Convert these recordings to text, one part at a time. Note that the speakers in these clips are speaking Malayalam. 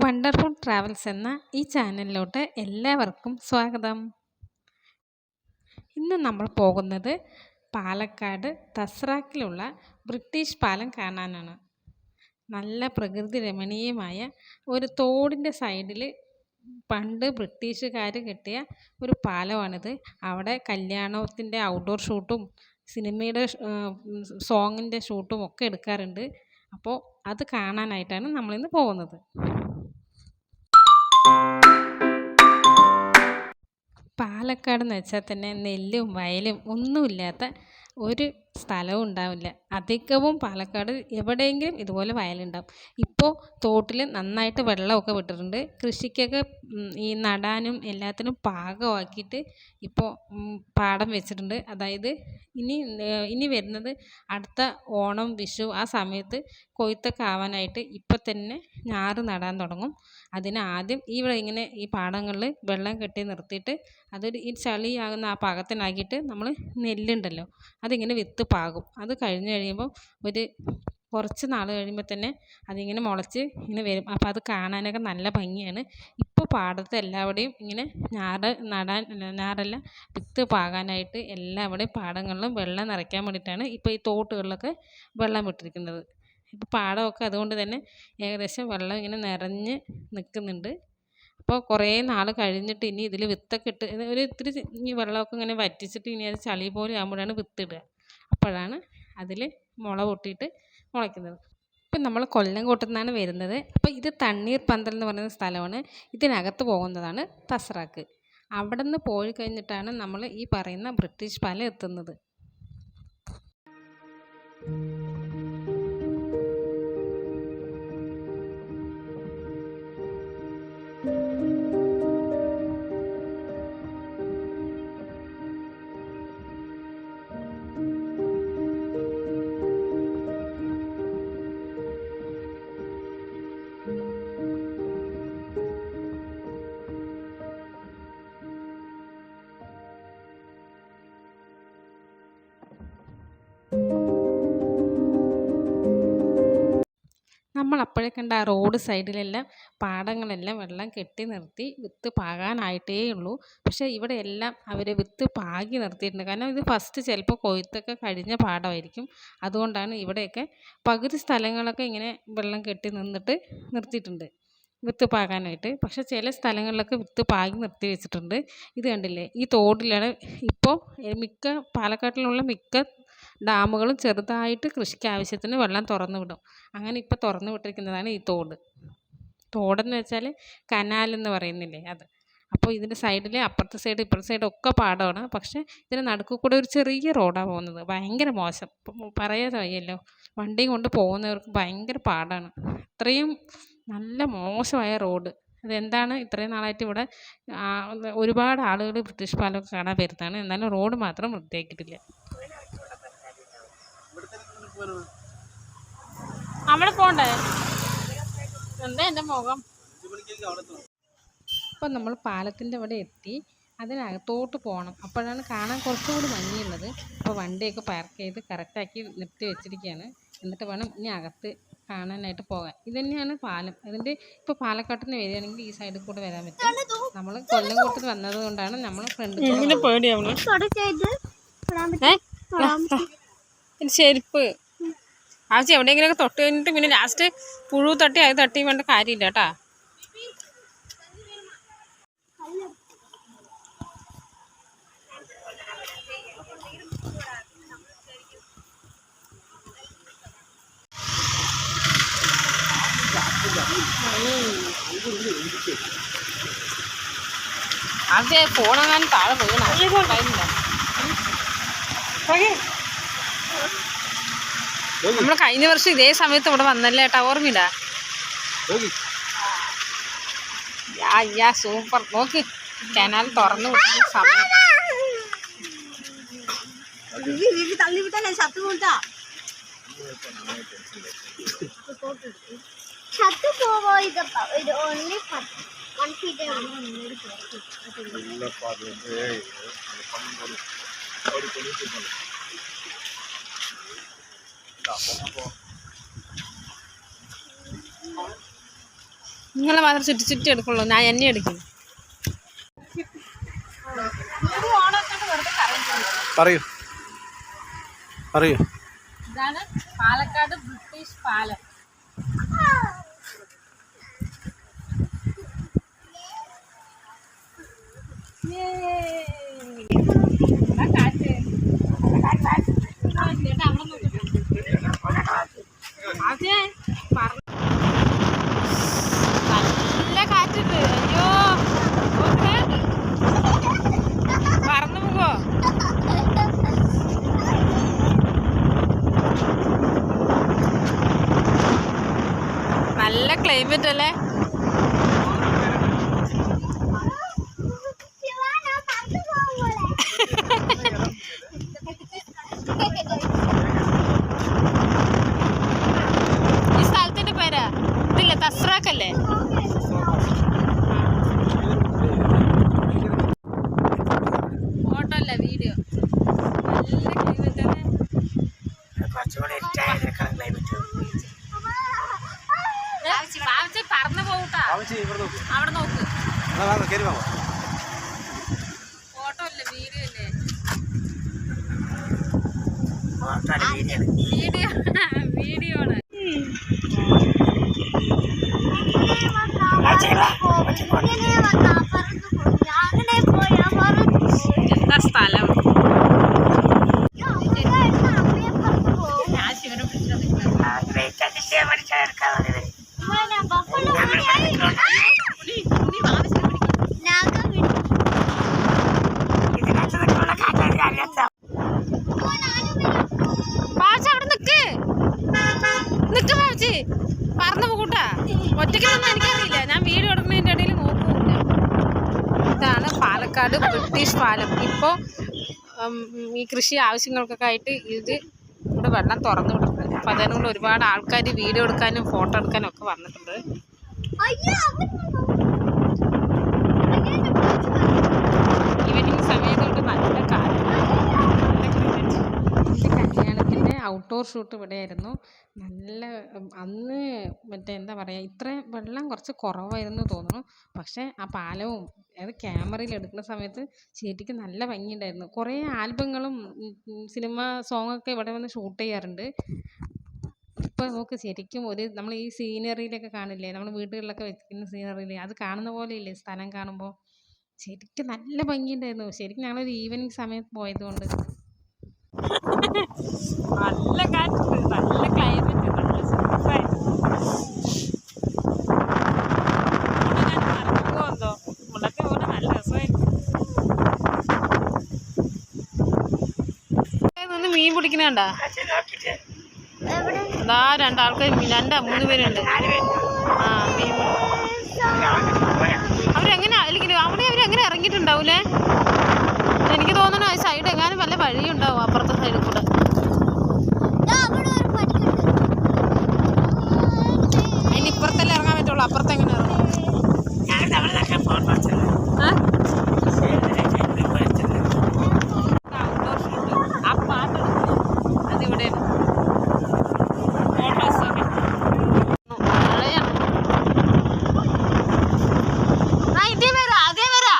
വണ്ടർഫുൾ ട്രാവൽസ് എന്ന ഈ ചാനലിലോട്ട് എല്ലാവർക്കും സ്വാഗതം. ഇന്ന് നമ്മൾ പോകുന്നത് പാലക്കാട് തസ്രാക്കിലുള്ള ബ്രിട്ടീഷ് പാലം കാണാനാണ്. നല്ല പ്രകൃതി രമണീയമായ ഒരു തോടിൻ്റെ സൈഡിൽ പണ്ട് ബ്രിട്ടീഷുകാർ കെട്ടിയ ഒരു പാലമാണിത്. അവിടെ കല്യാണത്തിൻ്റെ ഔട്ട്ഡോർ ഷൂട്ടും സിനിമയുടെ സോങ്ങിൻ്റെ ഷൂട്ടും ഒക്കെ എടുക്കാറുണ്ട്. അപ്പോൾ അത് കാണാനായിട്ടാണ് നമ്മളിന്ന് പോകുന്നത്. പാലക്കാട് എന്ന് വെച്ചാൽ തന്നെ നെല്ലും വയലും ഒന്നുമില്ലാത്ത ഒരു സ്ഥലവും ഉണ്ടാവില്ല. അധികവും പാലക്കാട് എവിടെയെങ്കിലും ഇതുപോലെ വയലുണ്ടാവും. ഇപ്പോൾ തോട്ടിൽ നന്നായിട്ട് വെള്ളമൊക്കെ വിട്ടിട്ടുണ്ട്. കൃഷിക്കൊക്കെ ഈ നടാനും എല്ലാത്തിനും പാകമാക്കിയിട്ട് ഇപ്പോൾ പാടം വെച്ചിട്ടുണ്ട്. അതായത് ഇനി വരുന്നത് അടുത്ത ഓണം, വിഷു ആ സമയത്ത് കൊയ്ത്തൊക്കെ ആവാനായിട്ട് ഇപ്പം തന്നെ ഞാറ് നടാൻ തുടങ്ങും. അതിന് ആദ്യം ഇവിടെ ഇങ്ങനെ ഈ പാടങ്ങളിൽ വെള്ളം കെട്ടി നിർത്തിയിട്ട് അതൊരു ഈ ചളിയാകുന്ന ആ പാകത്തിനാക്കിയിട്ട് നമ്മൾ നെല്ലുണ്ടല്ലോ അതിങ്ങനെ വിത്ത് പാകും. അത് കഴിഞ്ഞ് കഴിയുമ്പോൾ ഒരു കുറച്ച് നാൾ കഴിയുമ്പോൾ തന്നെ അതിങ്ങനെ മുളച്ച് ഇങ്ങനെ വരും. അപ്പോൾ അത് കാണാനൊക്കെ നല്ല ഭംഗിയാണ്. ഇപ്പോൾ പാടത്ത് എല്ലാവിടെയും ഇങ്ങനെ ഞാറല്ല വിത്ത് പാകാനായിട്ട് എല്ലാവിടെയും പാടങ്ങളിലും വെള്ളം നിറയ്ക്കാൻ വേണ്ടിയിട്ടാണ് ഇപ്പോൾ ഈ തോട്ടുകളിലൊക്കെ വെള്ളം വിട്ടിരിക്കുന്നത്. ഇപ്പോൾ പാടമൊക്കെ അതുകൊണ്ട് തന്നെ ഏകദേശം വെള്ളം ഇങ്ങനെ നിറഞ്ഞ് നിൽക്കുന്നുണ്ട്. അപ്പോൾ കുറേ നാൾ കഴിഞ്ഞിട്ട് ഇനി ഇതിൽ വിത്തൊക്കെ ഇട്ട് ഒരു ഇത്തിരി ഈ വെള്ളമൊക്കെ ഇങ്ങനെ വറ്റിച്ചിട്ട് ഇനി അത് ചളി പോലെ ആകുമ്പോഴാണ് വിത്തിടുക. അപ്പോഴാണ് അതിൽ മുള പൊട്ടിയിട്ട് മുളയ്ക്കുന്നത്. ഇപ്പം നമ്മൾ കൊല്ലംകോട്ടിൽ നിന്നാണ് വരുന്നത്. അപ്പോൾ ഇത് തണ്ണീർപന്തൽ എന്ന് പറയുന്ന സ്ഥലമാണ്. ഇതിനകത്ത് പോകുന്നതാണ് തസ്രാക്ക്. അവിടെ നിന്ന് പോയി കഴിഞ്ഞിട്ടാണ് നമ്മൾ ഈ പറയുന്ന ബ്രിട്ടീഷ് പാലം എത്തുന്നത്. നമ്മൾ അപ്പോഴേ കണ്ട ആ റോഡ് സൈഡിലെല്ലാം പാടങ്ങളെല്ലാം വെള്ളം കെട്ടി നിർത്തി വിത്ത് പാകാനായിട്ടേ ഉള്ളൂ. പക്ഷേ ഇവിടെ എല്ലാം അവർ വിത്ത് പാകി നിർത്തിയിട്ടുണ്ട്. കാരണം ഇത് ഫസ്റ്റ് ചിലപ്പോൾ കൊയ്ത്തൊക്കെ കഴിഞ്ഞ പാടമായിരിക്കും. അതുകൊണ്ടാണ് ഇവിടെയൊക്കെ പകുതി സ്ഥലങ്ങളൊക്കെ ഇങ്ങനെ വെള്ളം കെട്ടി നിർത്തിയിട്ടുണ്ട് വിത്ത് പാകാനായിട്ട്. പക്ഷേ ചില സ്ഥലങ്ങളിലൊക്കെ വിത്ത് പാകി നിർത്തി വെച്ചിട്ടുണ്ട്. ഇത് കണ്ടില്ലേ, ഈ തോടിലാണ് ഇപ്പോൾ പാലക്കാട്ടിലുള്ള മിക്ക ഡാമുകളും ചെറുതായിട്ട് കൃഷിക്ക് ആവശ്യത്തിന് വെള്ളം തുറന്നു വിടും. അങ്ങനെ ഇപ്പോൾ തുറന്നു വിട്ടിരിക്കുന്നതാണ് ഈ തോടെന്ന് വെച്ചാൽ കനാലെന്ന് പറയുന്നില്ലേ അത്. അപ്പോൾ ഇതിൻ്റെ സൈഡിൽ അപ്പുറത്തെ സൈഡ് ഇപ്പുറത്തെ സൈഡ് ഒക്കെ പാടമാണ്. പക്ഷേ ഇതിന് നടുക്ക് കൂടെ ഒരു ചെറിയ റോഡാണ് പോകുന്നത്. ഭയങ്കര മോശം, പറയാതെ വയ്യല്ലോ. വണ്ടിയും കൊണ്ട് പോകുന്നവർക്ക് ഭയങ്കര പാടാണ്. അത്രയും നല്ല മോശമായ റോഡ്. അതെന്താണ് ഇത്രയും നാളായിട്ട് ഇവിടെ ഒരുപാട് ആളുകൾ ബ്രിട്ടീഷ് പാലമൊക്കെ കാണാൻ വരുന്നതാണ്. എന്നാലും റോഡ് മാത്രം വൃത്തിയാക്കിയിട്ടില്ല. അവിടെ പോണ്ടേ? എന്താ എൻ്റെ മുഖം? അപ്പം നമ്മൾ പാലത്തിൻ്റെ അവിടെ എത്തി. അതിനകത്തോട്ട് പോകണം. അപ്പോഴാണ് കാണാൻ കുറച്ചുകൂടി ഭംഗിയുള്ളത്. അപ്പോൾ വണ്ടിയൊക്കെ പാർക്ക് ചെയ്ത് കറക്റ്റാക്കി നിർത്തി വെച്ചിരിക്കുകയാണ്. എന്നിട്ട് വേണം ഇനി അകത്ത് കാണാനായിട്ട് പോകാൻ. ഇത് തന്നെയാണ് പാലം. ഇതിൻ്റെ ഇപ്പോൾ പാലക്കാട്ടിൽ നിന്ന് വരികയാണെങ്കിൽ ഈ സൈഡിൽ കൂടെ വരാൻ പറ്റും. നമ്മൾ കൊല്ലംകോട്ടിൽ വന്നത് കൊണ്ടാണ് നമ്മൾ ഫ്രണ്ട് ചെരുപ്പ് ആവശ്യം എവിടെയെങ്കിലുമൊക്കെ തൊട്ട് കഴിഞ്ഞിട്ട് പിന്നെ ലാസ്റ്റ് പുഴു തട്ടി അത് തട്ടി വേണ്ട കാര്യമില്ല കേട്ടാ. അതെ, ഫോണെങ്ങാനും താഴെ വീണ നമ്മൾ കഴിഞ്ഞ വർഷം ഇതേ സമയത്ത് ഇവിടെ വന്നല്ലേ ഏട്ടാ, ഓർമ്മയില്ല? സൂപ്പർ. നോക്ക്, കനാൽ തുറന്നു വിട്ടുന്ന സമയം. നിങ്ങളെ മാത്രം ചുറ്റി ചുറ്റി എടുക്കുള്ളൂ, ഞാൻ എന്നെ എടുക്കും. പറയൂ പറയൂ. ഇതാണ് പാലക്കാട് ബ്രിട്ടീഷ് പാലം. നല്ല കാറ്റുണ്ട്. അയ്യോ പറന്നു പോവോ? നല്ല ക്ലൈമറ്റ് അല്ലേ? ഈ സ്ഥലത്തിന്റെ പേരാ ഇതില്ലേ, തസ്രാക്കല്ലേ? ഫോട്ടോ അല്ല, വീഡിയോ. നല്ല ക്ലൈമറ്റ് അല്ലേ? പറന്നു പോകൂട്ടാ. അവിടെ നോക്ക്. ഫോട്ടോ അല്ല, വീഡിയോ അല്ലേ? വീഡിയോ വീഡിയോ ആണ്. എന്താ സ്ഥലം? ഞാൻ ശിവനെ അവിടെ നിക്ക് നിക്ക് പാവച്ചി, പറന്നു പോകൂട്ടാ. ഒറ്റയ്ക്കൊന്നും എനിക്കറിയില്ല, ഞാൻ വീഡിയോ എടുക്കുന്നതിൻ്റെ ഇടയിൽ നോക്കുന്നില്ല. ഇതാണ് പാലക്കാട് ബ്രിട്ടീഷ് പാലം. ഇപ്പോൾ ഈ കൃഷി ആവശ്യങ്ങൾക്കൊക്കെ ആയിട്ട് ഇത് ഇവിടെ വെള്ളം തുറന്നു വിടുന്നുണ്ട്. അപ്പം അതിനുകൊണ്ട് ഒരുപാട് ആൾക്കാർ വീഡിയോ എടുക്കാനും ഫോട്ടോ എടുക്കാനും ഒക്കെ വന്നിട്ടുണ്ട്. ഈവനിങ് സമയത്തോട്ട് നല്ല കാറ്റ്. എൻ്റെ കല്യാണത്തിൻ്റെ ഔട്ട്ഡോർ ഷൂട്ട് ഇവിടെയായിരുന്നു. നല്ല അന്ന് മറ്റേ എന്താ പറയുക, ഇത്ര വെള്ളം കുറച്ച് കുറവായിരുന്നു തോന്നുന്നു. പക്ഷേ ആ പാലവും അത് ക്യാമറയിൽ എടുക്കുന്ന സമയത്ത് ശരിക്കും നല്ല ഭംഗിയുണ്ടായിരുന്നു. കുറേ ആൽബങ്ങളും സിനിമ സോങ്ങൊക്കെ ഇവിടെ വന്ന് ഷൂട്ട് ചെയ്യാറുണ്ട്. ഇപ്പോൾ നോക്ക്, ശരിക്കും ഒരു നമ്മൾ ഈ സീനറിയിലൊക്കെ കാണില്ലേ, നമ്മൾ വീടുകളിലൊക്കെ വെക്കുന്ന സീനറിയിൽ അത് കാണുന്ന പോലെ ഇല്ലേ സ്ഥലം കാണുമ്പോൾ? ശരിക്കും നല്ല ഭംഗിയുണ്ടായിരുന്നു. ശരിക്കും ഞങ്ങളൊരു ഈവനിങ് സമയത്ത് പോയതുകൊണ്ട്. നല്ല കാറ്റുണ്ട്, നല്ല ക്ലൈമറ്റ്, നല്ല സൂപ്പറായി. മറന്നുപോകുന്നോ? മുളക്ക് പോലെ നല്ല രസമായിരുന്നു. നിന്ന് മീൻ പിടിക്കണണ്ടാ? അതാ രണ്ടാൾക്കാർ, 2-3 പേരുണ്ട്. ആ, മീൻ അവരെങ്ങനെ അല്ലെങ്കിൽ അവരെങ്ങനെ ഇറങ്ങിയിട്ടുണ്ടാവൂലേ? എനിക്ക് തോന്നുന്നു ആ സൈഡ് എങ്ങാനും വല്ല വഴിയുണ്ടാവും, അപ്പുറത്തെ സൈഡിൽ കൂടെ. അതിന് ഇപ്പുറത്തല്ലേ ഇറങ്ങാൻ പറ്റുള്ളൂ, അപ്പുറത്തെങ്ങനെ ഇറങ്ങും? ആ പാട്ട് അതിവിടെയാണ്. ഫോട്ടോസൊക്കെ ഇതേ വരാ, അതേ വരാ.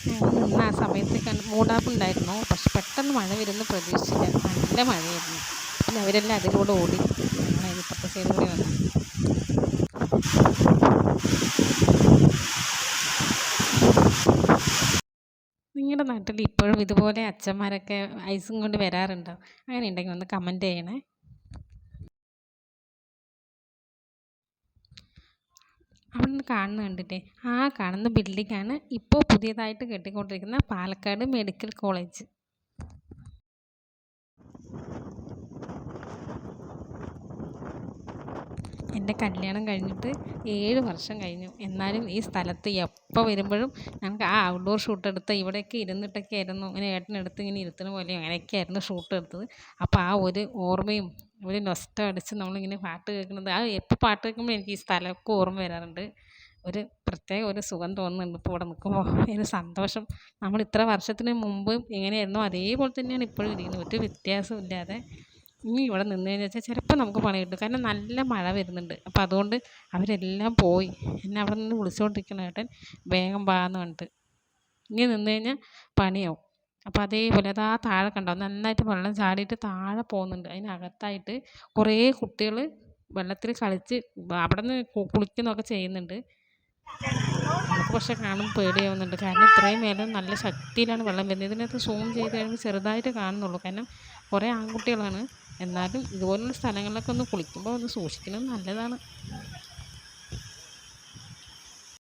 ഞങ്ങൾ ആ സമയത്ത് മൂടാപ്പുണ്ടായിരുന്നു. പക്ഷെ പെട്ടെന്ന് മഴ വരുമെന്ന് പ്രതീക്ഷിച്ചില്ല. നല്ല മഴയായിരുന്നു. പിന്നെ അവരെല്ലാം അതിലൂടെ ഓടി. ഞങ്ങൾ അതിന് ഇപ്പുറത്തെ സൈഡിൽ കൂടി വന്നു. നിങ്ങളുടെ നാട്ടിൽ ഇപ്പോഴും ഇതുപോലെ അച്ഛന്മാരൊക്കെ ഐസും കൊണ്ട് വരാറുണ്ടോ? അങ്ങനെ ഉണ്ടെങ്കിൽ ഒന്ന് കമൻറ്റ് ചെയ്യണേ. അവിടെ നിന്ന് കാണുന്ന കണ്ടില്ലേ, ആ കാണുന്ന ബിൽഡിങ്ങാണ് ഇപ്പോൾ പുതിയതായിട്ട് കെട്ടിക്കൊണ്ടിരിക്കുന്ന പാലക്കാട് മെഡിക്കൽ കോളേജ്. എൻ്റെ കല്യാണം കഴിഞ്ഞിട്ട് 7 വർഷം കഴിഞ്ഞു. എന്നാലും ഈ സ്ഥലത്ത് എപ്പോൾ വരുമ്പോഴും ഞങ്ങൾക്ക് ആ ഔട്ട്ഡോർ ഷൂട്ട് എടുത്ത് ഇവിടെയൊക്കെ ഇരുന്നിട്ടൊക്കെ ആയിരുന്നു, ഇങ്ങനെ ഏട്ടനെടുത്ത് ഇങ്ങനെ ഇരുത്തുന്ന പോലെ അങ്ങനെയൊക്കെ ആയിരുന്നു ഷൂട്ട് എടുത്തത്. അപ്പോൾ ആ ഒരു ഓർമ്മയും ഒരു നൊസ്റ്റ അടിച്ച് നമ്മളിങ്ങനെ പാട്ട് കേൾക്കുന്നത്, ആ എപ്പോൾ പാട്ട് കേൾക്കുമ്പോൾ എനിക്ക് ഈ സ്ഥലമൊക്കെ ഓർമ്മ വരാറുണ്ട്. ഒരു പ്രത്യേക ഒരു സുഖം തോന്നുന്നുണ്ട് ഇപ്പോൾ ഇവിടെ നിൽക്കുമ്പോൾ, ഒരു സന്തോഷം. നമ്മൾ ഇത്ര വർഷത്തിന് മുമ്പ് എങ്ങനെയായിരുന്നോ അതേപോലെ തന്നെയാണ് ഇപ്പോഴും ഇരിക്കുന്നത്, ഒരു വ്യത്യാസവും ഇല്ലാതെ. ഇനി ഇവിടെ നിന്ന് കഴിഞ്ഞാൽ വെച്ചാൽ ചിലപ്പോൾ നമുക്ക് പണി കിട്ടും. കാരണം നല്ല മഴ വരുന്നുണ്ട്. അപ്പോൾ അതുകൊണ്ട് അവരെല്ലാം പോയി. എന്നെ അവിടെ നിന്ന് വിളിച്ചുകൊണ്ടിരിക്കുന്ന ഏട്ടൻ വേഗം വാ എന്ന് പറഞ്ഞിട്ട്. ഇനി നിന്ന് കഴിഞ്ഞാൽ പണിയാവും. അപ്പോൾ അതേപോലെ അതാ താഴെ കണ്ടോ നന്നായിട്ട് വെള്ളം ചാടിയിട്ട് താഴെ പോകുന്നുണ്ട്. അതിനകത്തായിട്ട് കുറേ കുട്ടികൾ വെള്ളത്തിൽ കളിച്ച് അവിടെ നിന്ന് കുളിക്കുന്നൊക്കെ ചെയ്യുന്നുണ്ട്. നമുക്ക് പക്ഷെ കാണുമ്പോൾ പേടിയാവുന്നുണ്ട്. കാരണം ഇത്രയും മേലെ നല്ല ശക്തിയിലാണ് വെള്ളം വരുന്നത്. ഇതിനകത്ത് സൂം ചെയ്ത് കഴിയുമ്പോൾ ചെറുതായിട്ട് കാണുന്നുള്ളൂ. കാരണം കുറേ ആൺകുട്ടികളാണ്. എന്നാലും ഇതുപോലുള്ള സ്ഥലങ്ങളിലൊക്കെ ഒന്ന് കുളിക്കുമ്പോൾ ഒന്ന് സൂക്ഷിക്കുന്നത് നല്ലതാണ്.